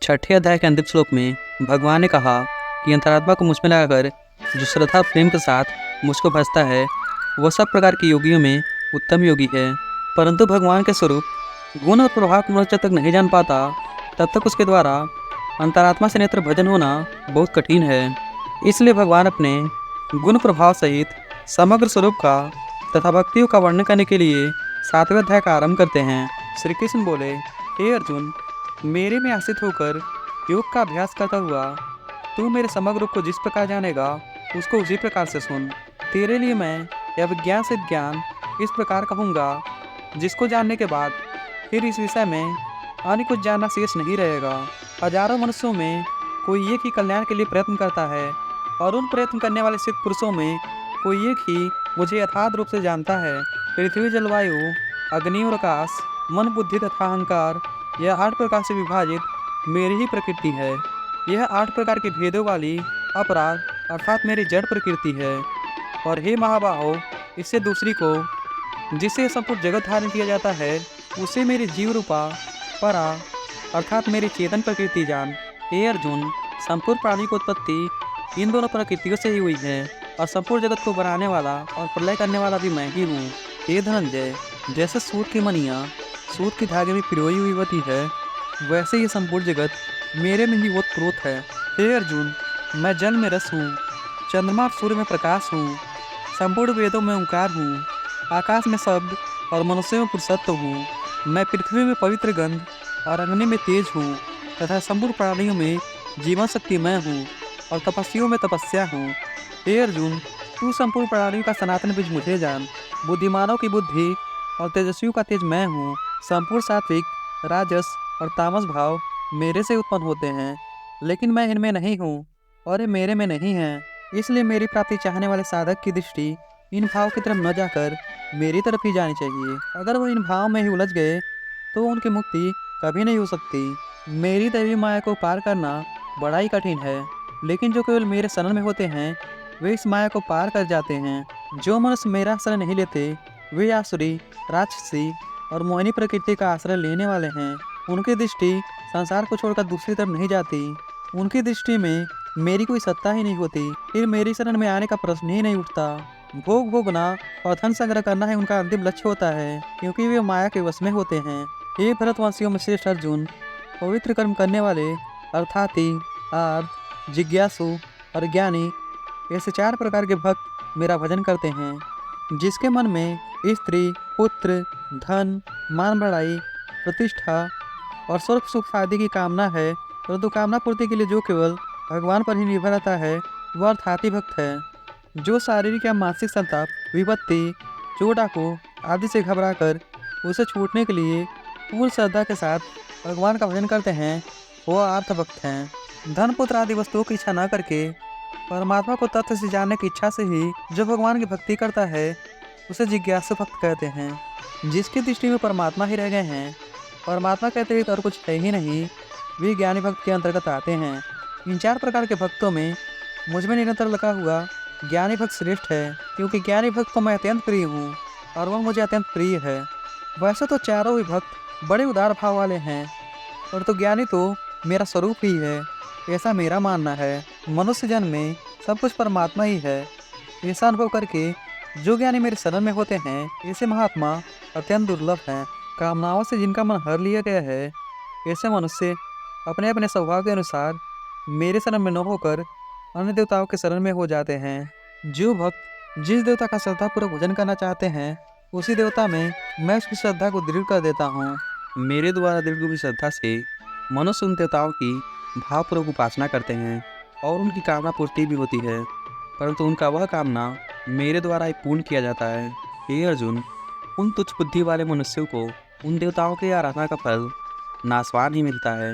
छठे अध्याय के अंतिम श्लोक में भगवान ने कहा कि अंतरात्मा को मुझ में लगाकर जो श्रद्धा प्रेम के साथ मुझको भजता है वह सब प्रकार के योगियों में उत्तम योगी है। परंतु भगवान के स्वरूप गुण और प्रभाव को मनुष्य जब तक नहीं जान पाता तब तक उसके द्वारा अंतरात्मा से नेत्र भजन होना बहुत कठिन है। इसलिए भगवान अपने गुण प्रभाव सहित समग्र स्वरूप का तथा भक्तियों का वर्णन करने के लिए 7वें अध्याय का आरंभ करते हैं। श्री कृष्ण बोले, हे अर्जुन, मेरे में आश्रित होकर योग का अभ्यास करता हुआ तू मेरे समग्र रूप को जिस प्रकार जानेगा उसको उसी प्रकार से सुन। तेरे लिए मैं यह विज्ञान से ज्ञान इस प्रकार कहूँगा जिसको जानने के बाद फिर इस विषय में अन्य कुछ जानना शेष नहीं रहेगा। हजारों मनुष्यों में कोई एक ही कल्याण के लिए प्रयत्न करता है और उन प्रयत्न करने वाले सिद्ध पुरुषों में कोई एक ही मुझे यथार्थ रूप से जानता है। पृथ्वी, जलवायु, अग्नि और आकाश, मन, बुद्धि तथा अहंकार, यह 8 प्रकार से विभाजित मेरी ही प्रकृति है। यह 8 प्रकार के भेदों वाली अपराध अर्थात मेरी जड़ प्रकृति है। और हे महाबाहो, इससे दूसरी को जिससे संपूर्ण जगत धारण किया जाता है उसे मेरी जीव रूपा परा अर्थात मेरी चेतन प्रकृति जान। हे अर्जुन, संपूर्ण प्राणी की उत्पत्ति इन दोनों प्रकृतियों से ही हुई है और संपूर्ण जगत को बनाने वाला और प्रलय करने वाला भी मैं ही हूँ। हे धनंजय, जैसे सूत की मणियाँ सूत के धागे में पिरोई हुई होती है वैसे ये संपूर्ण जगत मेरे में ही ओतप्रोत है। हे अर्जुन, मैं जल में रस हूँ, चंद्रमा और सूर्य में प्रकाश हूँ, संपूर्ण वेदों में ओंकार हूँ, आकाश में शब्द और मनुष्य में पुरुषत्व हूँ। मैं पृथ्वी में पवित्र गंध और अग्नि में तेज हूँ तथा संपूर्ण प्राणियों में जीवन शक्ति मैं हूँ और तपस्वियों में तपस्या हूँ। हे अर्जुन, तू संपूर्ण प्राणियों का सनातन बीज मुझे जान। बुद्धिमानों की बुद्धि और तेजस्वियों का तेज मैं हूँ। संपूर्ण सात्विक, राजस और तामस भाव मेरे से उत्पन्न होते हैं, लेकिन मैं इनमें नहीं हूँ और ये मेरे में नहीं है। इसलिए मेरी प्राप्ति चाहने वाले साधक की दृष्टि इन भाव की तरफ न जाकर मेरी तरफ ही जानी चाहिए। अगर वो इन भाव में ही उलझ गए तो उनकी मुक्ति कभी नहीं हो सकती। मेरी दैवी माया को पार करना बड़ा ही कठिन है, लेकिन जो केवल मेरे शरण में होते हैं वे इस माया को पार कर जाते हैं। जो मनुष्य मेरा शरण नहीं लेते वे आसुरी, राक्षसी और मोहिनी प्रकृति का आश्रय लेने वाले हैं। उनकी दृष्टि संसार को छोड़कर दूसरी तरफ नहीं जाती। उनकी दृष्टि में मेरी कोई सत्ता ही नहीं होती। फिर मेरी शरण में आने का प्रश्न ही नहीं उठता। भोग भोगना और धन संग्रह करना ही उनका अंतिम लक्ष्य होता है, क्योंकि वे माया के वश में होते हैं। हे भरतवंशियों में श्रेष्ठ अर्जुन, पवित्र कर्म करने वाले अर्थात आर्त, जिज्ञासु और ज्ञानी ऐसे 4 प्रकार के भक्त मेरा भजन करते हैं। जिसके मन में स्त्री, पुत्र, धन, मान बढ़ाई, प्रतिष्ठा और स्वर्ग सुख आदि की कामना है, परंतु कामना पूर्ति के लिए जो केवल भगवान पर ही निर्भर रहता है वह अर्थाती भक्त है। जो शारीरिक या मानसिक संताप, विपत्ति, चोट आंखों आदि से घबराकर उसे छूटने के लिए पूर्ण श्रद्धा के साथ भगवान का भजन करते हैं वह आर्थ भक्त हैं। धन, पुत्र आदि वस्तुओं की इच्छा न करके परमात्मा को तत्व से जानने की इच्छा से ही जो भगवान की भक्ति करता है उसे जिज्ञासु भक्त कहते हैं। जिसकी दृष्टि में परमात्मा ही रह गए हैं, परमात्मा के अतिरिक्त और कुछ है ही नहीं, वे ज्ञानी भक्त के अंतर्गत आते हैं। इन 4 प्रकार के भक्तों में मुझ में निरंतर लगा हुआ ज्ञानी भक्त श्रेष्ठ है, क्योंकि ज्ञानी भक्त को मैं अत्यंत प्रिय हूँ और वह मुझे अत्यंत प्रिय है। वैसे तो चारों ही भक्त बड़े उदार भाव वाले हैं, परंतु ज्ञानी तो मेरा स्वरूप ही है, ऐसा मेरा मानना है। मनुष्य जन्म में सब कुछ परमात्मा ही है, ऐसा अनुभव करके जो ज्ञानी मेरे शरण में होते हैं ऐसे महात्मा अत्यंत दुर्लभ हैं। कामनाओं से जिनका मन हर लिया गया है ऐसे मनुष्य अपने अपने स्वभाव के अनुसार मेरे शरण में न होकर अन्य देवताओं के शरण में हो जाते हैं। जो भक्त जिस देवता का श्रद्धापूर्वक भजन करना चाहते हैं उसी देवता में मैं उसकी श्रद्धा को दृढ़ कर देता हूँ। मेरे द्वारा दृढ़ हुई श्रद्धा से मनुष्य उन देवताओं की भावपूर्वक उपासना करते हैं और उनकी कामना पूर्ति भी होती है, परंतु उनका वह कामना मेरे द्वारा ही पूर्ण किया जाता है। हे अर्जुन, उन तुच्छ बुद्धि वाले मनुष्यों को उन देवताओं की आराधना का फल नाशवान ही मिलता है।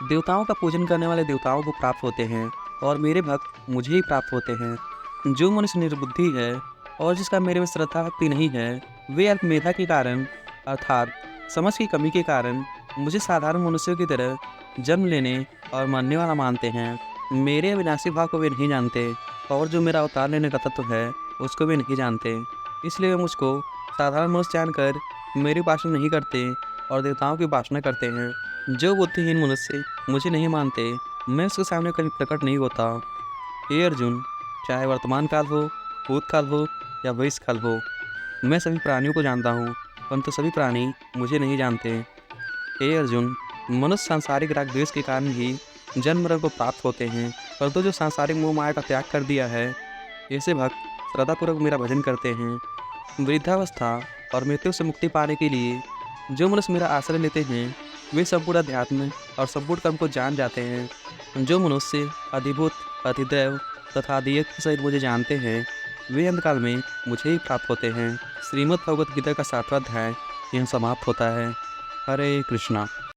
देवताओं का पूजन करने वाले देवताओं को प्राप्त होते हैं और मेरे भक्त मुझे ही प्राप्त होते हैं। जो मनुष्य निर्बुद्धि है और जिसका मेरे में श्रद्धा भक्ति नहीं है वे अल्प मेधा के कारण अर्थात समझ की कमी के कारण मुझे साधारण मनुष्यों की तरह जन्म लेने और मरने वाला मानते हैं। मेरे अविनाशी भाव को वे नहीं जानते और जो मेरा अवतार लेने का तत्व है उसको वे नहीं जानते। इसलिए वे मुझको साधारण मनुष्य जानकर मेरी उपासना नहीं करते और देवताओं की उपासना करते हैं। जो बुद्धिहीन मनुष्य मुझे नहीं मानते, मैं उसके सामने कभी प्रकट नहीं होता। हे अर्जुन, चाहे वर्तमान काल हो, भूतकाल हो या भविष्यकाल हो, मैं सभी प्राणियों को जानता हूँ, परंतु सभी प्राणी मुझे नहीं जानते। हे अर्जुन, मनुष्य सांसारिक राग द्वेष के कारण ही जन्म मरण को प्राप्त होते हैं, परंतु जो सांसारिक मोह माया का त्याग कर दिया है, ऐसे भक्त श्रद्धापूर्वक मेरा भजन करते हैं। वृद्धावस्था और मृत्यु से मुक्ति पाने के लिए जो मनुष्य मेरा आश्रय लेते हैं, वे संपूर्ण अध्यात्म और संपूर्ण कर्म को जान जाते हैं। जो मनुष्य अधिभूत, अधिदैव तथा अधियज्ञ सहित मुझे जानते हैं, वे अंतकाल में मुझे ही प्राप्त होते हैं। श्रीमद् भगवत गीता का 7वां अध्याय यहाँ समाप्त होता है। हरे कृष्णा।